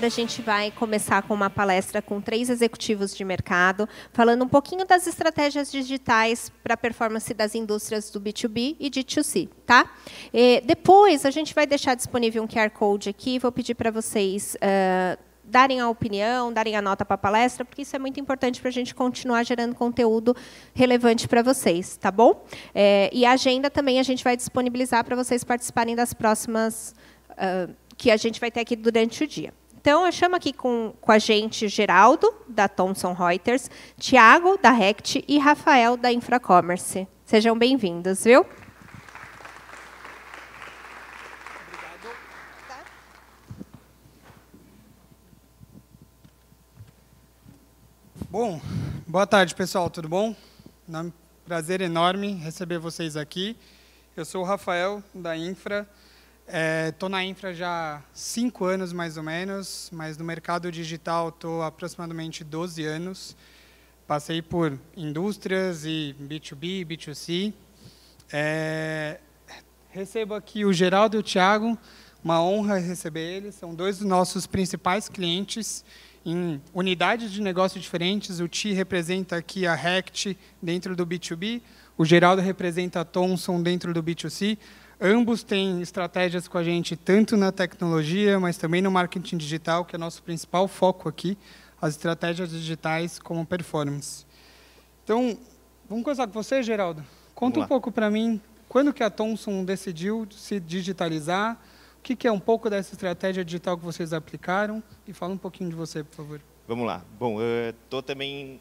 Agora a gente vai começar com uma palestra com 3 executivos de mercado, falando um pouquinho das estratégias digitais para a performance das indústrias do B2B e de B2C. Tá? Depois, a gente vai deixar disponível um QR Code aqui, vou pedir para vocês darem a opinião, darem a nota para a palestra, porque isso é muito importante para a gente continuar gerando conteúdo relevante para vocês, tá bom? E a agenda também a gente vai disponibilizar para vocês participarem das próximas que a gente vai ter aqui durante o dia. Então, eu chamo aqui com a gente Geraldo, da Thomson Reuters, Tiago, da Rect, e Rafael, da Infracommerce. Sejam bem-vindos, viu? Bom, boa tarde, pessoal, tudo bom? É um prazer enorme receber vocês aqui. Eu sou o Rafael, da Infra. Estou na Infra já há 5 anos, mais ou menos, mas no mercado digital estou há aproximadamente 12 anos. Passei por indústrias e B2B, B2C. Recebo aqui o Geraldo e o Tiago, uma honra receber eles. São 2 dos nossos principais clientes em unidades de negócio diferentes. O Ti representa aqui a Rect dentro do B2B, o Geraldo representa a Thomson dentro do B2C. Ambos têm estratégias com a gente, tanto na tecnologia, mas também no marketing digital, que é o nosso principal foco aqui, as estratégias digitais como performance. Então, vamos começar com você, Geraldo. Conta um pouco para mim, quando que a Thomson decidiu se digitalizar, o que é um pouco dessa estratégia digital que vocês aplicaram, e fala um pouquinho de você, por favor. Vamos lá. Bom, eu estou também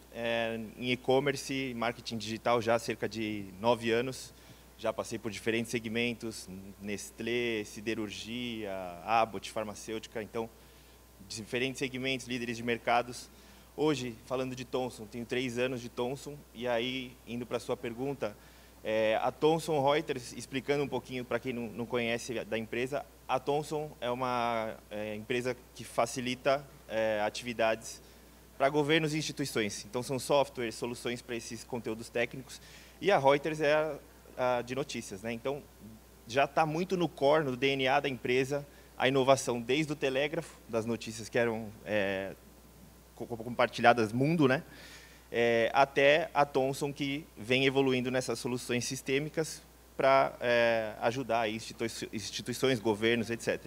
em e-commerce, marketing digital já há cerca de 9 anos. Já passei por diferentes segmentos, Nestlé, siderurgia, Abbott, farmacêutica, então, diferentes segmentos, líderes de mercados. Hoje, falando de Thomson, tenho 3 anos de Thomson, e aí, indo para a sua pergunta, a Thomson Reuters, explicando um pouquinho para quem não conhece da empresa, a Thomson é uma empresa que facilita atividades para governos e instituições. Então, são softwares, soluções para esses conteúdos técnicos, e a Reuters é de notícias, né? Então, já está muito no core, no DNA da empresa, a inovação desde o telégrafo, das notícias que eram compartilhadas mundo, né? Até a Thomson, que vem evoluindo nessas soluções sistêmicas para ajudar aí instituições, governos, etc.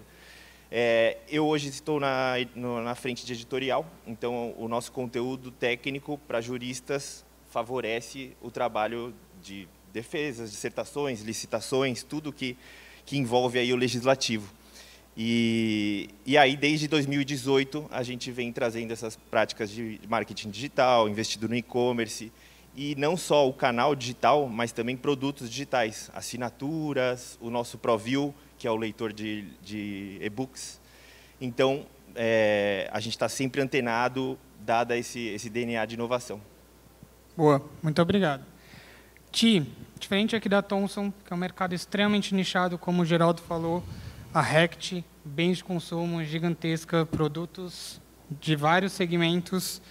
Eu hoje estou na frente de editorial, então o nosso conteúdo técnico para juristas favorece o trabalho de defesas, dissertações, licitações, tudo que envolve aí o legislativo. E aí, desde 2018, a gente vem trazendo essas práticas de marketing digital, investido no e-commerce, e não só o canal digital, mas também produtos digitais, assinaturas, o nosso ProView, que é o leitor de e-books. Então, a gente está sempre antenado, dada esse DNA de inovação. Boa, muito obrigado. Ti, diferente aqui da Thomson, que é um mercado extremamente nichado, como o Geraldo falou, a Rect, bens de consumo gigantesca, produtos de vários segmentos.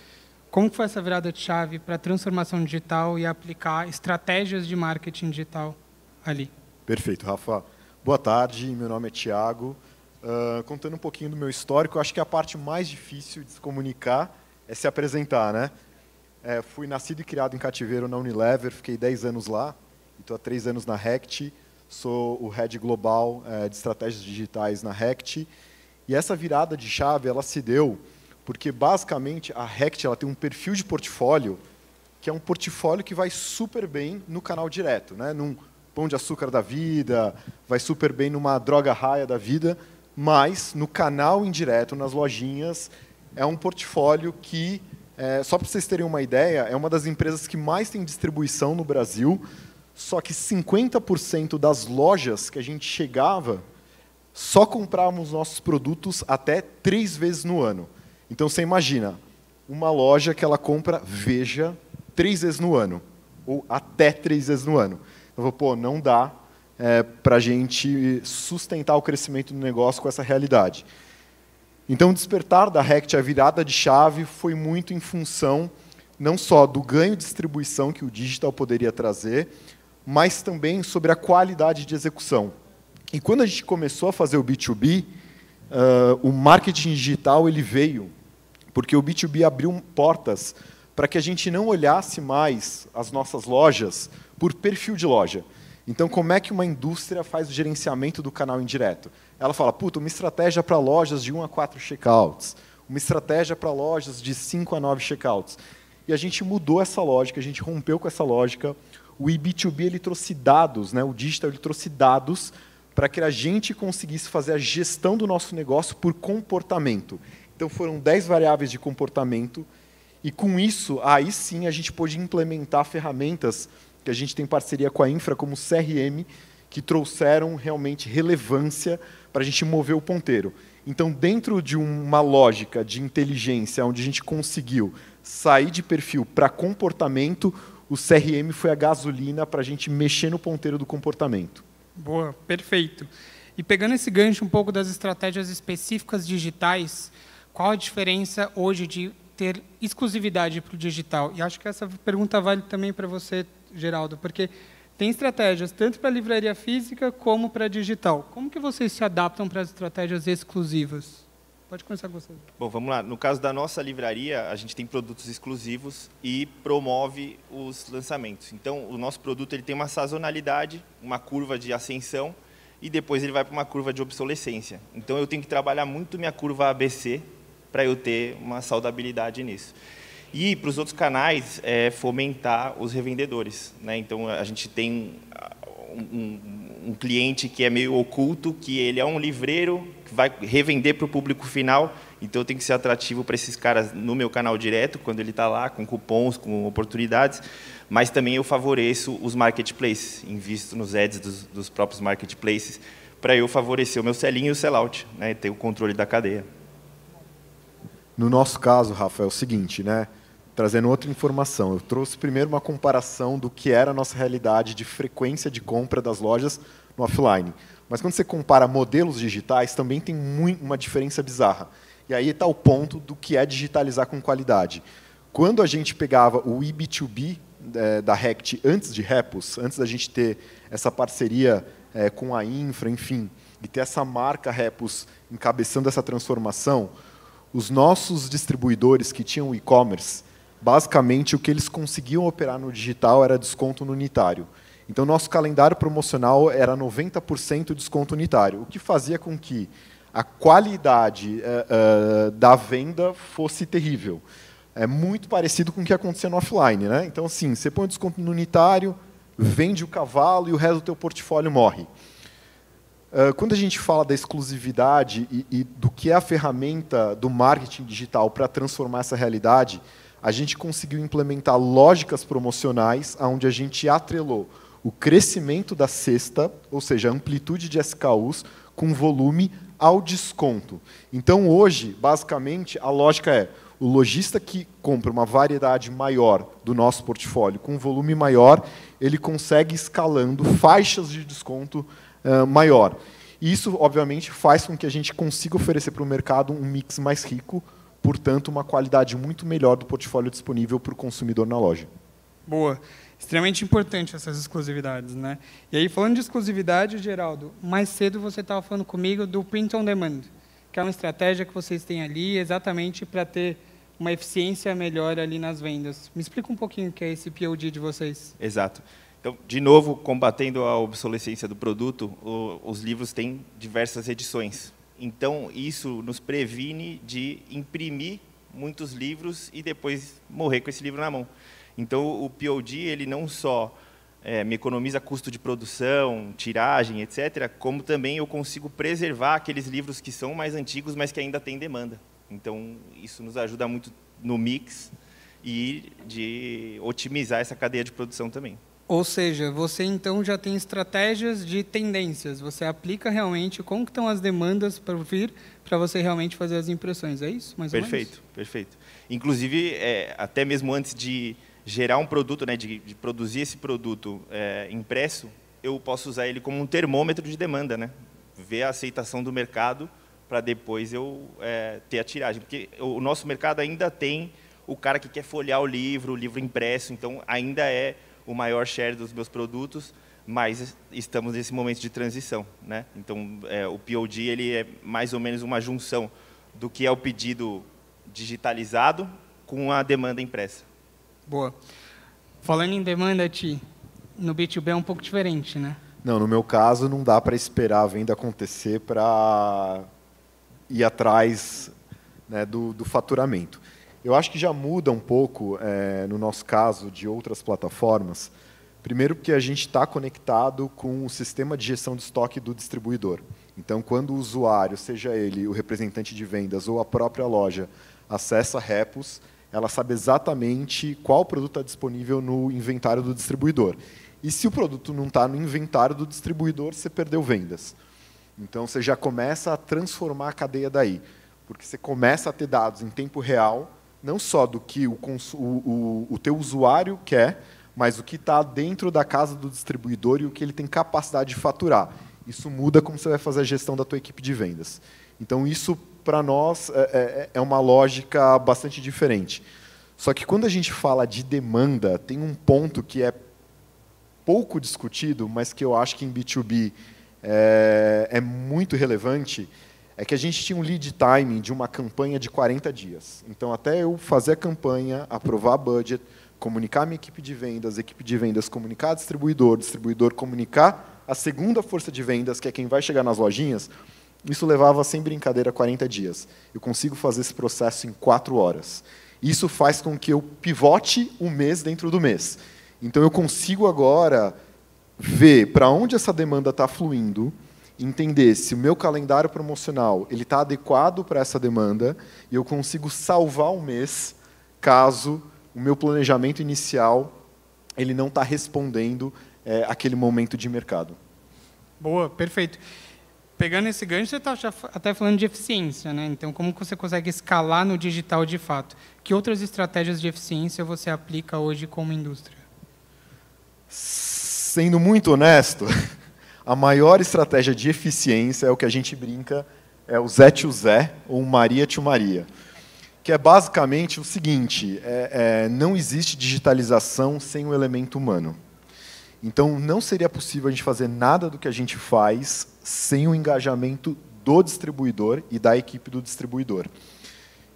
Como foi essa virada de chave para a transformação digital e aplicar estratégias de marketing digital ali? Perfeito, Rafa. Boa tarde, meu nome é Tiago. Contando um pouquinho do meu histórico, acho que a parte mais difícil de se comunicar é se apresentar, né? Fui nascido e criado em cativeiro na Unilever, fiquei 10 anos lá, estou há 3 anos na Rect, sou o Head Global de Estratégias Digitais na Rect. E essa virada de chave ela se deu porque, basicamente, a Rect ela tem um perfil de portfólio que é um portfólio que vai super bem no canal direto, né? Num pão de açúcar da vida, vai super bem numa droga raia da vida, mas no canal indireto, nas lojinhas, é um portfólio que, só para vocês terem uma ideia, é uma das empresas que mais tem distribuição no Brasil, só que 50% das lojas que a gente chegava, só comprávamos nossos produtos até 3 vezes no ano. Então, você imagina, uma loja que ela compra Veja 3 vezes no ano, ou até 3 vezes no ano. Eu vou, pô, não dá para a gente sustentar o crescimento do negócio com essa realidade. Então, o despertar da Rect, a virada de chave, foi muito em função não só do ganho de distribuição que o digital poderia trazer, mas também sobre a qualidade de execução. E quando a gente começou a fazer o B2B, o marketing digital ele veio porque o B2B abriu portas para que a gente não olhasse mais as nossas lojas por perfil de loja. Então, como é que uma indústria faz o gerenciamento do canal indireto? Ela fala, puta, uma estratégia para lojas de 1 a 4 checkouts, uma estratégia para lojas de 5 a 9 checkouts. E a gente mudou essa lógica, a gente rompeu com essa lógica. O B2B ele trouxe dados, né? O digital ele trouxe dados para que a gente conseguisse fazer a gestão do nosso negócio por comportamento. Então, foram 10 variáveis de comportamento, e com isso, aí sim, a gente pôde implementar ferramentas que a gente tem parceria com a Infra, como o CRM, que trouxeram realmente relevância para a gente mover o ponteiro. Então, dentro de uma lógica de inteligência, onde a gente conseguiu sair de perfil para comportamento, o CRM foi a gasolina para a gente mexer no ponteiro do comportamento. Boa, perfeito. E pegando esse gancho um pouco das estratégias específicas digitais, qual a diferença hoje de ter exclusividade para o digital? E acho que essa pergunta vale também para você, Geraldo, porque tem estratégias tanto para a livraria física como para a digital. Como que vocês se adaptam para as estratégias exclusivas? Pode começar com você. Bom, vamos lá. No caso da nossa livraria, a gente tem produtos exclusivos e promove os lançamentos. Então, o nosso produto ele tem uma sazonalidade, uma curva de ascensão, e depois ele vai para uma curva de obsolescência. Então, eu tenho que trabalhar muito minha curva ABC para eu ter uma saudabilidade nisso. E, para os outros canais, fomentar os revendedores, né? Então, a gente tem um cliente que é meio oculto, que ele é um livreiro, que vai revender para o público final, então eu tenho que ser atrativo para esses caras no meu canal direto, quando ele está lá, com cupons, com oportunidades, mas também eu favoreço os marketplaces, invisto nos ads dos próprios marketplaces, para eu favorecer o meu selling e o sellout, né? Ter o controle da cadeia. No nosso caso, Rafa, é o seguinte, né? Trazendo outra informação, eu trouxe primeiro uma comparação do que era a nossa realidade de frequência de compra das lojas no offline. Mas quando você compara modelos digitais, também tem uma diferença bizarra. E aí está o ponto do que é digitalizar com qualidade. Quando a gente pegava o eB2B da Rect antes de Repos, antes da gente ter essa parceria com a Infra, enfim, e ter essa marca Repos encabeçando essa transformação, os nossos distribuidores que tinham e-commerce, basicamente o que eles conseguiam operar no digital era desconto no unitário. Então, nosso calendário promocional era 90% desconto unitário, o que fazia com que a qualidade da venda fosse terrível. É muito parecido com o que acontecia no offline, né? Então, assim, você põe o desconto no unitário, vende o cavalo e o resto do teu portfólio morre. Quando a gente fala da exclusividade e do que é a ferramenta do marketing digital para transformar essa realidade, a gente conseguiu implementar lógicas promocionais onde a gente atrelou o crescimento da cesta, ou seja, a amplitude de SKUs, com volume ao desconto. Então, hoje, basicamente, a lógica é o lojista que compra uma variedade maior do nosso portfólio com volume maior, ele consegue escalando faixas de desconto maior. E isso, obviamente, faz com que a gente consiga oferecer para o mercado um mix mais rico, portanto, uma qualidade muito melhor do portfólio disponível para o consumidor na loja. Boa. Extremamente importante essas exclusividades, né? E aí, falando de exclusividade, Geraldo, mais cedo você estava falando comigo do Print on Demand, que é uma estratégia que vocês têm ali exatamente para ter uma eficiência melhor ali nas vendas. Me explica um pouquinho o que é esse POD de vocês. Exato. Então, de novo, combatendo a obsolescência do produto, os livros têm diversas edições. Então, isso nos previne de imprimir muitos livros e depois morrer com esse livro na mão. Então, o POD ele não só me economiza custo de produção, tiragem, etc., como também eu consigo preservar aqueles livros que são mais antigos, mas que ainda têm demanda. Então, isso nos ajuda muito no mix e de otimizar essa cadeia de produção também. Ou seja, você então já tem estratégias de tendências, você aplica realmente como que estão as demandas para vir, para você realmente fazer as impressões, é isso? Mais ou menos? Perfeito, perfeito. Inclusive, até mesmo antes de gerar um produto, né, de produzir esse produto impresso, eu posso usar ele como um termômetro de demanda, né? Ver a aceitação do mercado para depois eu ter a tiragem. Porque o nosso mercado ainda tem o cara que quer folhear o livro impresso, então ainda é o maior share dos meus produtos, mas estamos nesse momento de transição, né? Então, o POD ele é mais ou menos uma junção do que é o pedido digitalizado com a demanda impressa. Boa. Falando em demanda, Ti, no B2B é um pouco diferente, né? Não, no meu caso, não dá para esperar a venda acontecer para ir atrás, né, do faturamento. Eu acho que já muda um pouco, no nosso caso, de outras plataformas. Primeiro porque a gente está conectado com o sistema de gestão de estoque do distribuidor. Então, quando o usuário, seja ele o representante de vendas ou a própria loja, acessa a Repos, ela sabe exatamente qual produto está disponível no inventário do distribuidor. E se o produto não está no inventário do distribuidor, você perdeu vendas. Então, você já começa a transformar a cadeia daí. Porque você começa a ter dados em tempo real, não só do que o teu usuário quer, mas o que está dentro da casa do distribuidor e o que ele tem capacidade de faturar. Isso muda como você vai fazer a gestão da tua equipe de vendas. Então, isso, para nós, é uma lógica bastante diferente. Só que, quando a gente fala de demanda, tem um ponto que é pouco discutido, mas que eu acho que em B2B é muito relevante, é que a gente tinha um lead time de uma campanha de 40 dias. Então, até eu fazer a campanha, aprovar budget, comunicar a minha equipe de vendas comunicar a distribuidor comunicar a segunda força de vendas, que é quem vai chegar nas lojinhas, isso levava, sem brincadeira, 40 dias. Eu consigo fazer esse processo em 4 horas. Isso faz com que eu pivote um mês dentro do mês. Então, eu consigo agora ver para onde essa demanda está fluindo, entender se o meu calendário promocional está adequado para essa demanda, e eu consigo salvar um mês caso o meu planejamento inicial ele não está respondendo aquele momento de mercado. Boa, perfeito. Pegando esse gancho, você está até falando de eficiência, né? Então, como você consegue escalar no digital de fato? Que outras estratégias de eficiência você aplica hoje como indústria? Sendo muito honesto, a maior estratégia de eficiência é o que a gente brinca, é o Zé to Zé, ou Maria to Maria, que é basicamente o seguinte, não existe digitalização sem o elemento humano. Então, não seria possível a gente fazer nada do que a gente faz sem o engajamento do distribuidor e da equipe do distribuidor.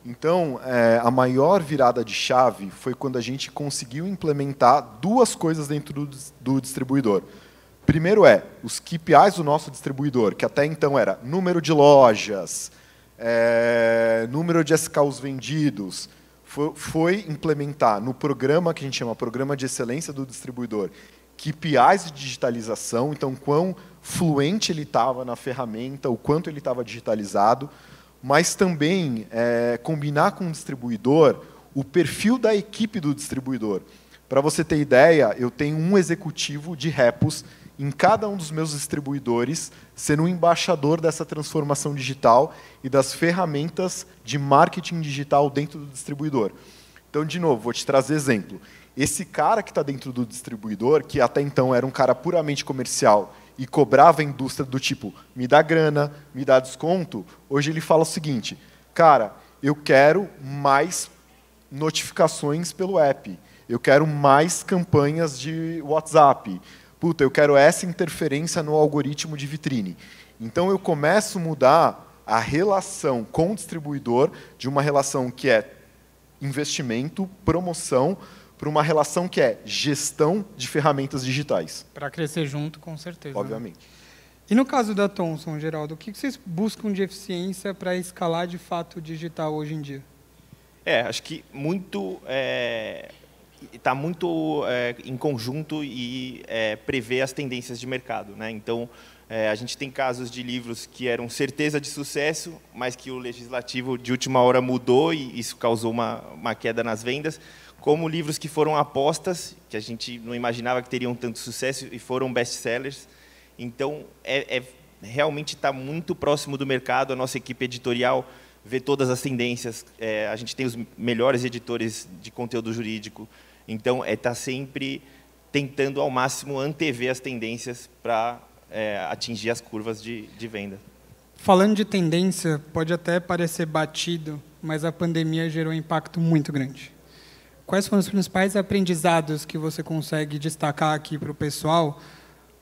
Então, a maior virada de chave foi quando a gente conseguiu implementar 2 coisas dentro do distribuidor. Primeiro os KPIs do nosso distribuidor, que até então era número de lojas, número de SKUs vendidos, foi implementar no programa que a gente chama Programa de Excelência do Distribuidor, KPIs de digitalização, então quão fluente ele estava na ferramenta, o quanto ele estava digitalizado, mas também combinar com o distribuidor o perfil da equipe do distribuidor. Para você ter ideia, eu tenho um executivo de Repos em cada um dos meus distribuidores, sendo um embaixador dessa transformação digital e das ferramentas de marketing digital dentro do distribuidor. Então, de novo, vou te trazer exemplo. Esse cara que está dentro do distribuidor, que até então era um cara puramente comercial e cobrava a indústria do tipo, me dá grana, me dá desconto, hoje ele fala o seguinte, cara, eu quero mais notificações pelo app, eu quero mais campanhas de WhatsApp, puta, eu quero essa interferência no algoritmo de vitrine. Então, eu começo a mudar a relação com o distribuidor de uma relação que é investimento, promoção, para uma relação que é gestão de ferramentas digitais. Para crescer junto, com certeza. Obviamente. Né? E no caso da Thomson, Geraldo, o que vocês buscam de eficiência para escalar de fato o digital hoje em dia? Acho que está muito em conjunto e prevê as tendências de mercado, né? Então, a gente tem casos de livros que eram certeza de sucesso, mas que o legislativo de última hora mudou e isso causou uma queda nas vendas, como livros que foram apostas, que a gente não imaginava que teriam tanto sucesso e foram best-sellers. Então, realmente está muito próximo do mercado, a nossa equipe editorial vê todas as tendências, a gente tem os melhores editores de conteúdo jurídico, então está sempre tentando ao máximo antever as tendências para atingir as curvas de venda. Falando de tendência, pode até parecer batido, mas a pandemia gerou um impacto muito grande. Quais foram os principais aprendizados que você consegue destacar aqui para o pessoal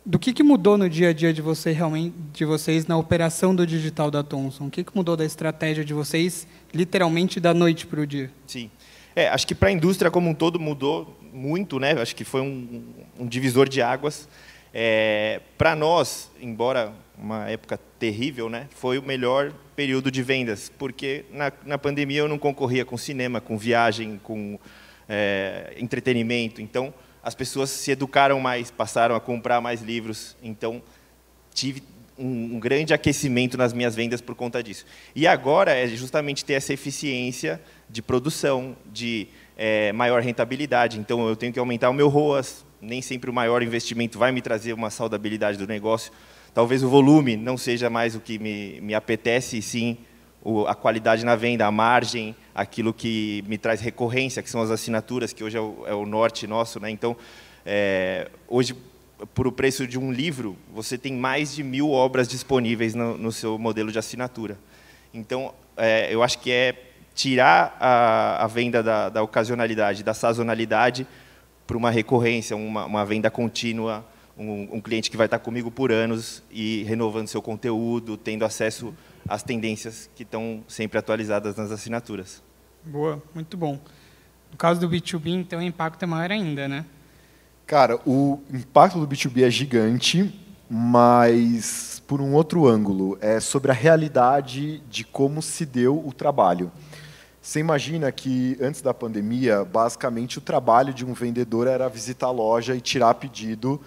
Do que mudou no dia a dia de vocês na operação do digital da Thomson? O que mudou da estratégia de vocês, literalmente da noite para o dia? Sim. Acho que para a indústria como um todo mudou muito, né? Acho que foi um divisor de águas. Para nós, embora uma época terrível, né, foi o melhor período de vendas, porque na pandemia eu não concorria com cinema, com viagem, com entretenimento. Então, as pessoas se educaram mais, passaram a comprar mais livros. Então, tive um grande aquecimento nas minhas vendas por conta disso. E agora é justamente ter essa eficiência de produção, de maior rentabilidade. Então, eu tenho que aumentar o meu ROAS. Nem sempre o maior investimento vai me trazer uma saudabilidade do negócio. Talvez o volume não seja mais o que me apetece, e sim a qualidade na venda, a margem, aquilo que me traz recorrência, que são as assinaturas, que hoje é o norte nosso, né? Então, hoje, por o preço de um livro, você tem mais de 1000 obras disponíveis no seu modelo de assinatura. Então, eu acho que é tirar a venda da ocasionalidade, da sazonalidade, para uma recorrência, uma venda contínua, um cliente que vai estar comigo por anos e renovando seu conteúdo, tendo acesso às tendências que estão sempre atualizadas nas assinaturas. Boa, muito bom. No caso do B2B, então, o impacto é maior ainda, né? Cara, o impacto do B2B é gigante, mas por um outro ângulo, é sobre a realidade de como se deu o trabalho. Você imagina que, antes da pandemia, basicamente o trabalho de um vendedor era visitar a loja e tirar pedido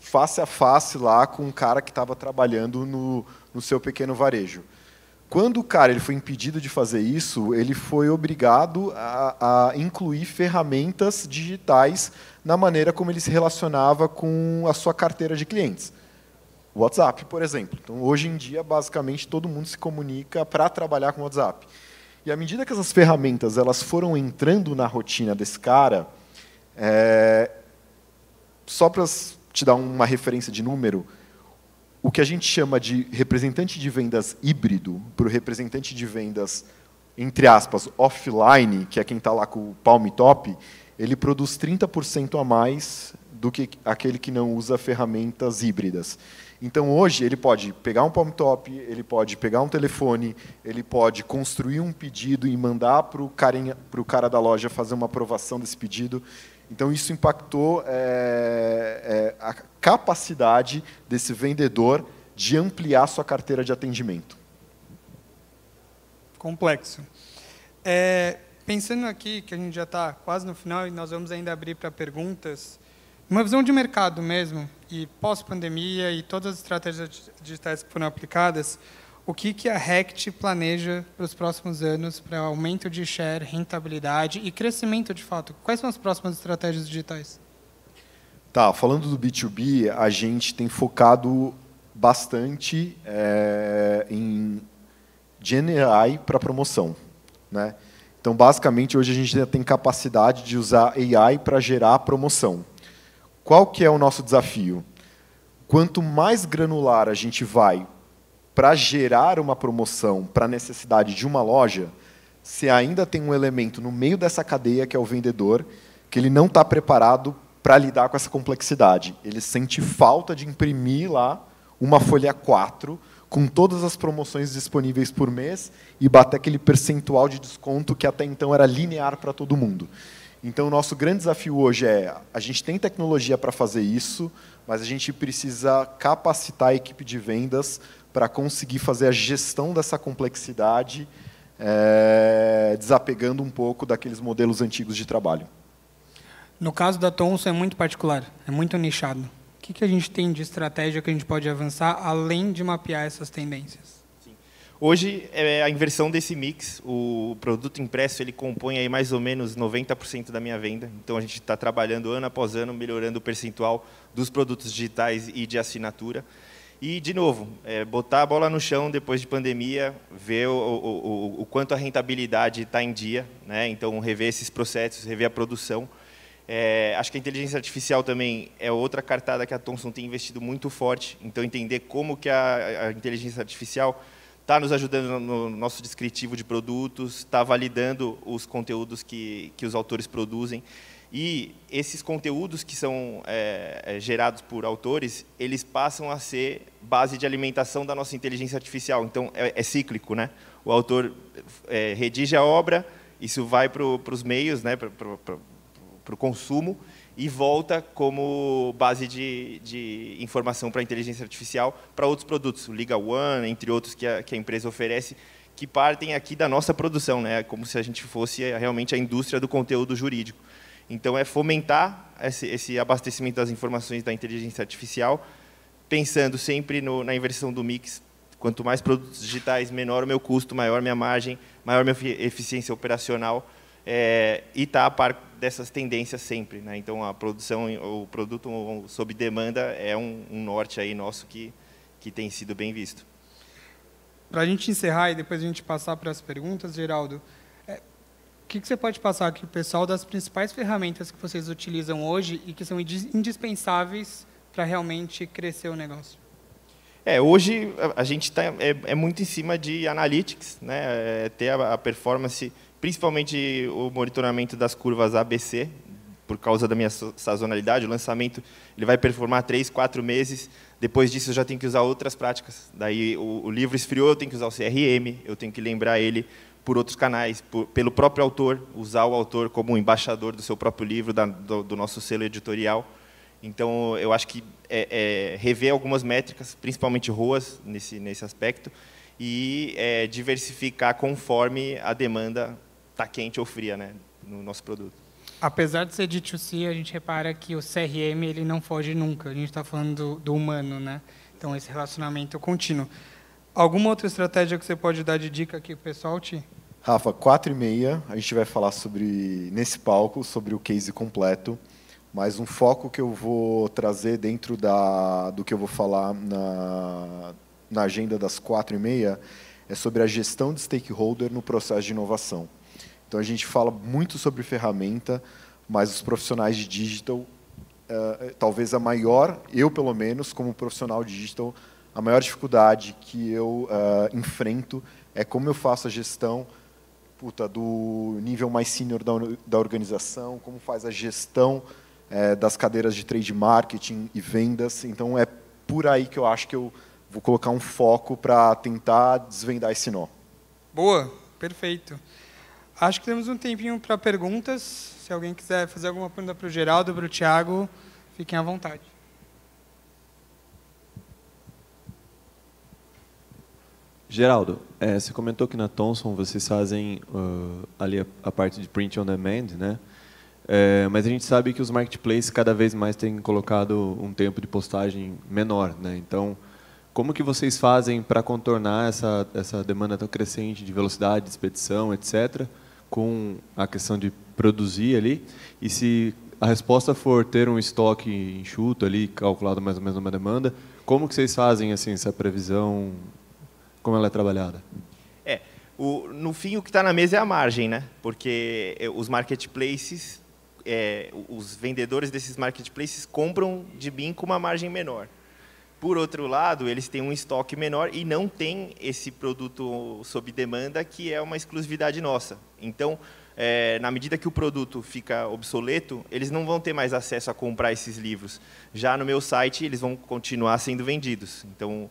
face a face lá com um cara que estava trabalhando no seu pequeno varejo. Quando o cara foi impedido de fazer isso, ele foi obrigado a incluir ferramentas digitais na maneira como ele se relacionava com a sua carteira de clientes. O WhatsApp, por exemplo. Então, hoje em dia, basicamente, todo mundo se comunica para trabalhar com o WhatsApp. E à medida que essas ferramentas elas foram entrando na rotina desse cara, só para te dar uma referência de número, o que a gente chama de representante de vendas híbrido para o representante de vendas, entre aspas, offline, que é quem está lá com o Palm Top, ele produz 30% a mais do que aquele que não usa ferramentas híbridas. Então, hoje, ele pode pegar um Palm Top, ele pode pegar um telefone, ele pode construir um pedido e mandar para o cara da loja fazer uma aprovação desse pedido. Então, isso impactou a capacidade desse vendedor de ampliar sua carteira de atendimento. Complexo. Pensando aqui, que a gente já está quase no final e nós vamos ainda abrir para perguntas, uma visão de mercado mesmo, e pós-pandemia e todas as estratégias digitais que foram aplicadas, o que a Rect planeja para os próximos anos para aumento de share, rentabilidade e crescimento de fato? Quais são as próximas estratégias digitais? Tá, falando do B2B, a gente tem focado bastante em GenAI para promoção, né? Então, basicamente, hoje a gente já tem capacidade de usar AI para gerar promoção. Qual que é o nosso desafio? Quanto mais granular a gente vai para gerar uma promoção para a necessidade de uma loja, você ainda tem um elemento no meio dessa cadeia, que é o vendedor, que ele não está preparado para lidar com essa complexidade. Ele sente falta de imprimir lá uma folha 4 com todas as promoções disponíveis por mês e bater aquele percentual de desconto que até então era linear para todo mundo. Então, o nosso grande desafio hoje a gente tem tecnologia para fazer isso, mas a gente precisa capacitar a equipe de vendas para conseguir fazer a gestão dessa complexidade, desapegando um pouco daqueles modelos antigos de trabalho. No caso da Thomson é muito particular, é muito nichado. O que a gente tem de estratégia que a gente pode avançar além de mapear essas tendências? Hoje, a inversão desse mix, o produto impresso, ele compõe aí mais ou menos 90% da minha venda. Então, a gente está trabalhando ano após ano, melhorando o percentual dos produtos digitais e de assinatura. E, de novo, botar a bola no chão depois de pandemia, ver o quanto a rentabilidade está em dia, né? Então, rever esses processos, rever a produção. Acho que a inteligência artificial também é outra cartada que a Thomson tem investido muito forte. Então, entender como que a inteligência artificial está nos ajudando no nosso descritivo de produtos, está validando os conteúdos que os autores produzem. E esses conteúdos que são gerados por autores, eles passam a ser base de alimentação da nossa inteligência artificial. Então, é cíclico, né? O autor redige a obra, isso vai para os meios, né? Para o consumo, e volta como base de informação para a inteligência artificial para outros produtos, o Legal One, entre outros que a empresa oferece, que partem aqui da nossa produção, né? Como se a gente fosse realmente a indústria do conteúdo jurídico. Então, é fomentar esse abastecimento das informações da inteligência artificial, pensando sempre na inversão do mix. Quanto mais produtos digitais, menor o meu custo, maior minha margem, maior minha eficiência operacional, e está a par dessas tendências sempre, né? Então, a produção, o produto sob demanda é um norte aí nosso que tem sido bem visto. Para a gente encerrar e depois a gente passar para as perguntas, Geraldo, o que você pode passar aqui para o pessoal das principais ferramentas que vocês utilizam hoje e que são indispensáveis para realmente crescer o negócio? Hoje a gente é muito em cima de analytics, né? Ter a performance, principalmente o monitoramento das curvas ABC, por causa da minha sazonalidade. O lançamento ele vai performar 3, 4 meses. Depois disso, eu já tenho que usar outras práticas. Daí o livro esfriou, eu tenho que usar o CRM, eu tenho que lembrar ele por outros canais, pelo próprio autor, usar o autor como embaixador do seu próprio livro, do nosso selo editorial. Então, eu acho que rever algumas métricas, principalmente ROAS, nesse aspecto, e diversificar conforme a demanda está quente ou fria, né, no nosso produto. Apesar de ser D2C, a gente repara que o CRM ele não foge nunca. A gente está falando do humano, né? Então, esse relacionamento contínuo. Alguma outra estratégia que você pode dar de dica aqui para o pessoal, Ti? Rafa, 4h30, a gente vai falar nesse palco sobre o case completo, mas um foco que eu vou trazer dentro do que eu vou falar na agenda das 4h30 é sobre a gestão de stakeholder no processo de inovação. Então, a gente fala muito sobre ferramenta, mas os profissionais de digital, talvez a maior, eu pelo menos, como profissional de digital, a maior dificuldade que eu enfrento é como eu faço a gestão do nível mais sênior da organização, como faz a gestão das cadeiras de trade marketing e vendas. Então, é por aí que eu acho que eu vou colocar um foco para tentar desvendar esse nó. Boa, perfeito. Acho que temos um tempinho para perguntas. Se alguém quiser fazer alguma pergunta para o Geraldo, para o Thiago, fiquem à vontade. Geraldo, você comentou que na Thomson vocês fazem ali a parte de print on demand, né? Mas a gente sabe que os marketplaces cada vez mais têm colocado um tempo de postagem menor, né? Então, como que vocês fazem para contornar essa demanda tão crescente de velocidade, de expedição, etc., com a questão de produzir ali? E se a resposta for ter um estoque enxuto ali, calculado mais ou menos numa demanda, como que vocês fazem assim, essa previsão? Como ela é trabalhada? No fim, o que está na mesa é a margem, né? Porque os marketplaces, os vendedores desses marketplaces compram de mim com uma margem menor. Por outro lado, eles têm um estoque menor e não têm esse produto sob demanda, que é uma exclusividade nossa. Então, na medida que o produto fica obsoleto, eles não vão ter mais acesso a comprar esses livros. Já no meu site, eles vão continuar sendo vendidos. Então,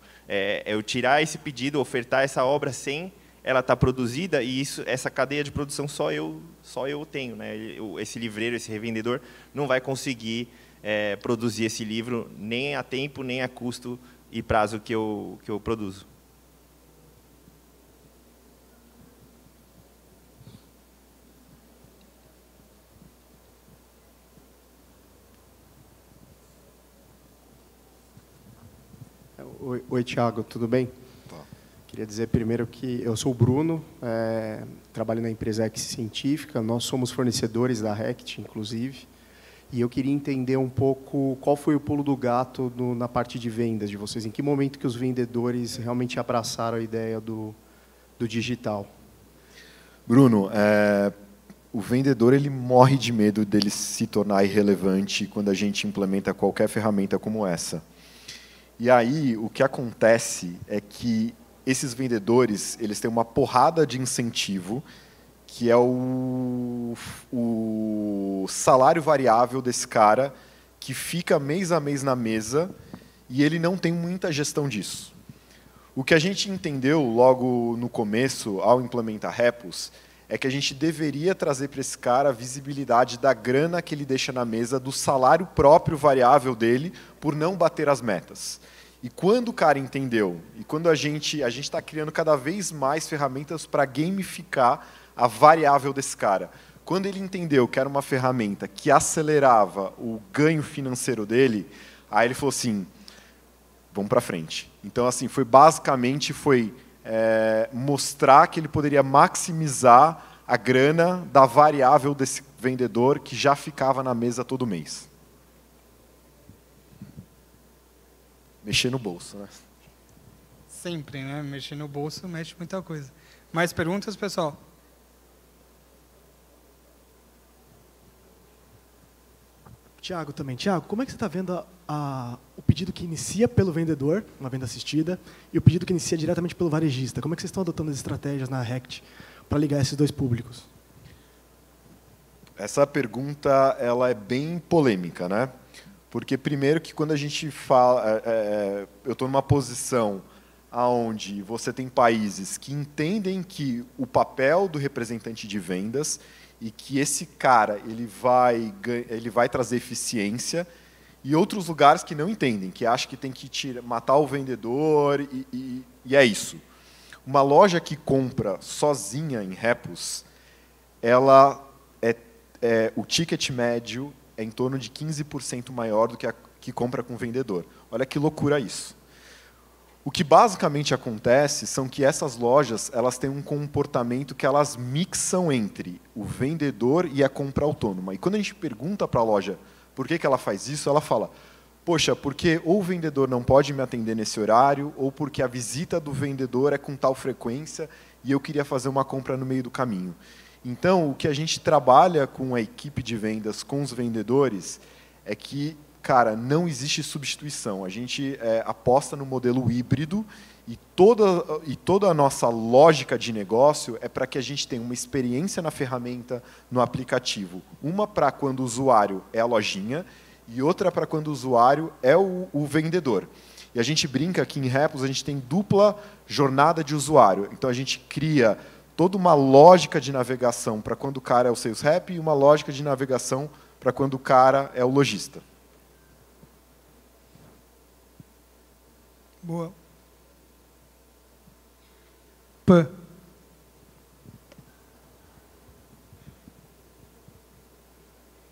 eu tirar esse pedido, ofertar essa obra sem ela estar produzida, e essa cadeia de produção só eu tenho, né? Esse livreiro, esse revendedor, não vai conseguir produzir esse livro nem a tempo, nem a custo e prazo que eu produzo. Oi, Thiago, tudo bem? Tá. Queria dizer primeiro que eu sou o Bruno, trabalho na empresa X Científica, nós somos fornecedores da Rect, inclusive, e eu queria entender um pouco qual foi o pulo do gato na parte de vendas de vocês, em que momento que os vendedores realmente abraçaram a ideia do digital? Bruno, o vendedor ele morre de medo dele se tornar irrelevante quando a gente implementa qualquer ferramenta como essa. E aí, o que acontece é que esses vendedores eles têm uma porrada de incentivo que é o salário variável desse cara, que fica mês a mês na mesa, e ele não tem muita gestão disso. O que a gente entendeu logo no começo, ao implementar Repos, é que a gente deveria trazer para esse cara a visibilidade da grana que ele deixa na mesa, do salário próprio variável dele, por não bater as metas. E quando o cara entendeu, e quando a gente está criando cada vez mais ferramentas para gamificar a variável desse cara. Quando ele entendeu que era uma ferramenta que acelerava o ganho financeiro dele, aí ele falou assim, vamos para frente. Então, assim, basicamente mostrar que ele poderia maximizar a grana da variável desse vendedor que já ficava na mesa todo mês. Mexer no bolso, né? Sempre, né? Mexer no bolso mexe muita coisa. Mais perguntas, pessoal? Tiago também. Tiago, como é que você está vendo o pedido que inicia pelo vendedor, uma venda assistida, e o pedido que inicia diretamente pelo varejista? Como é que vocês estão adotando as estratégias na Rect para ligar esses dois públicos? Essa pergunta ela é bem polêmica, né? Porque, primeiro, que quando a gente fala... eu estou numa posição onde você tem países que entendem que o papel do representante de vendas e que esse cara ele vai trazer eficiência, e outros lugares que não entendem, que acham que tem que matar o vendedor, e é isso. Uma loja que compra sozinha em Repos, o ticket médio é em torno de 15% maior do que a que compra com vendedor. Olha que loucura isso. O que basicamente acontece são que essas lojas elas têm um comportamento que elas mixam entre o vendedor e a compra autônoma. E quando a gente pergunta para a loja por que ela faz isso, ela fala, poxa, porque ou o vendedor não pode me atender nesse horário, ou porque a visita do vendedor é com tal frequência e eu queria fazer uma compra no meio do caminho. Então, o que a gente trabalha com a equipe de vendas, com os vendedores, é que, cara, não existe substituição. A gente aposta no modelo híbrido e toda a nossa lógica de negócio é para que a gente tenha uma experiência na ferramenta, no aplicativo. Uma para quando o usuário é a lojinha e outra para quando o usuário é o vendedor. E a gente brinca que em Repos a gente tem dupla jornada de usuário. Então, a gente cria toda uma lógica de navegação para quando o cara é o sales rep e uma lógica de navegação para quando o cara é o lojista. Boa.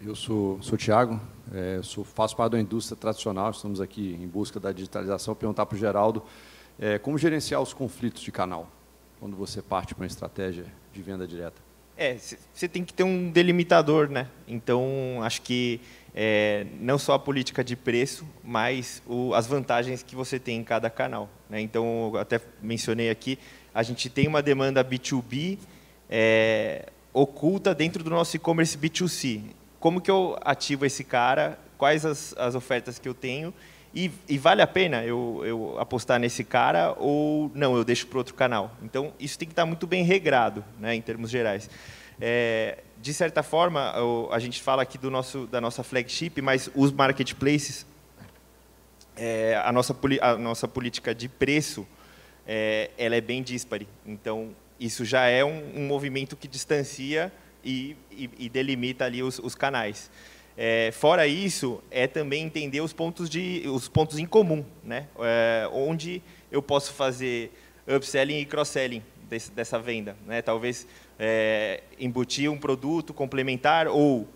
Eu sou o Thiago, faço parte da indústria tradicional, estamos aqui em busca da digitalização. Perguntar para o Geraldo como gerenciar os conflitos de canal, quando você parte para uma estratégia de venda direta. Você tem que ter um delimitador, né? Então, acho que não só a política de preço, mas as vantagens que você tem em cada canal, né? Então, eu até mencionei aqui, a gente tem uma demanda B2B oculta dentro do nosso e-commerce B2C. Como que eu ativo esse cara? Quais as ofertas que eu tenho? E vale a pena eu apostar nesse cara ou não, eu deixo para outro canal? Então, isso tem que estar muito bem regrado, né, em termos gerais. De certa forma, a gente fala aqui da nossa flagship, mas os marketplaces, a nossa política de preço, ela é bem díspare. Então, isso já é um movimento que distancia e delimita ali os canais. Fora isso, também entender os pontos em comum, né? Onde eu posso fazer upselling e cross-selling dessa venda, né? Talvez embutir um produto complementar ou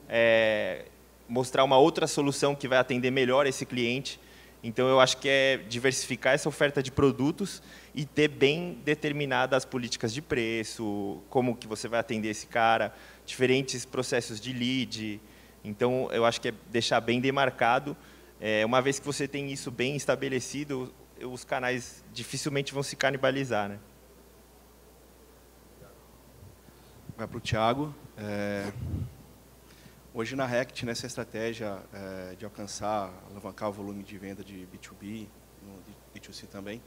mostrar uma outra solução que vai atender melhor esse cliente. Então, eu acho que é diversificar essa oferta de produtos e ter bem determinadas as políticas de preço, como que você vai atender esse cara, diferentes processos de lead. Então, eu acho que é deixar bem demarcado. Uma vez que você tem isso bem estabelecido, os canais dificilmente vão se canibalizar, né? Vai para o Thiago. Hoje, na Rect, nessa estratégia de alavancar o volume de venda de B2B, no B2C também,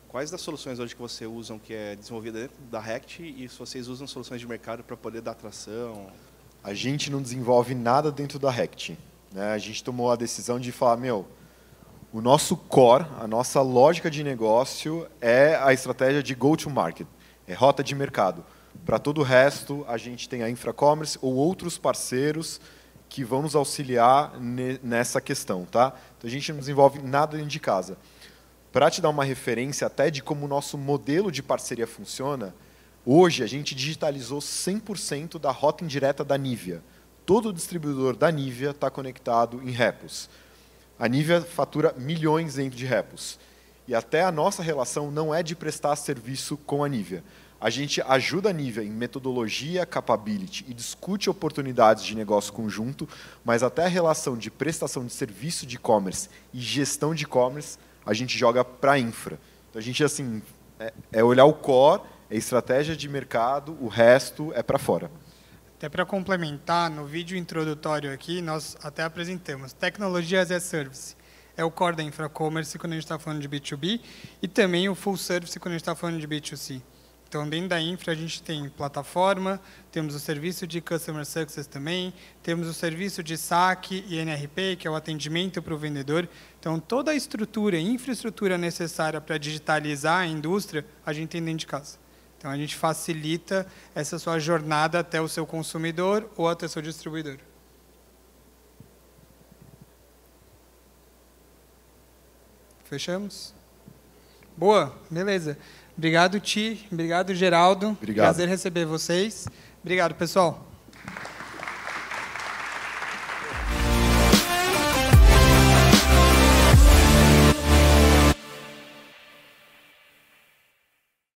Quais das soluções hoje que você usam que é desenvolvida dentro da Rect e se vocês usam soluções de mercado para poder dar atração? A gente não desenvolve nada dentro da Rect, né? A gente tomou a decisão de falar, o nosso core, a nossa lógica de negócio é a estratégia de go-to-market, é rota de mercado. Para todo o resto, a gente tem a Infracommerce ou outros parceiros que vão nos auxiliar nessa questão. Tá? Então, a gente não desenvolve nada dentro de casa. Para te dar uma referência até de como o nosso modelo de parceria funciona, hoje a gente digitalizou 100% da rota indireta da Nivea. Todo distribuidor da Nivea está conectado em repos. A Nivea fatura milhões dentro de repos. E até a nossa relação não é de prestar serviço com a Nivea. A gente ajuda a Nivea em metodologia, capability e discute oportunidades de negócio conjunto, mas até a relação de prestação de serviço de e-commerce e gestão de e-commerce, a gente joga para a infra. Então, a gente assim, é olhar o core, é estratégia de mercado, o resto é para fora. Até para complementar, no vídeo introdutório aqui, nós até apresentamos Tecnologia as a Service. É o core da Infracommerce quando a gente está falando de B2B e também o Full Service quando a gente está falando de B2C. Então, dentro da infra, a gente tem plataforma, temos o serviço de Customer Success também, temos o serviço de saque e NRP, que é o atendimento para o vendedor. Então, toda a estrutura, infraestrutura necessária para digitalizar a indústria, a gente tem dentro de casa. Então, a gente facilita essa sua jornada até o seu consumidor ou até o seu distribuidor. Fechamos? Boa, beleza. Obrigado, Ti. Obrigado, Geraldo. Obrigado. Prazer receber vocês. Obrigado, pessoal.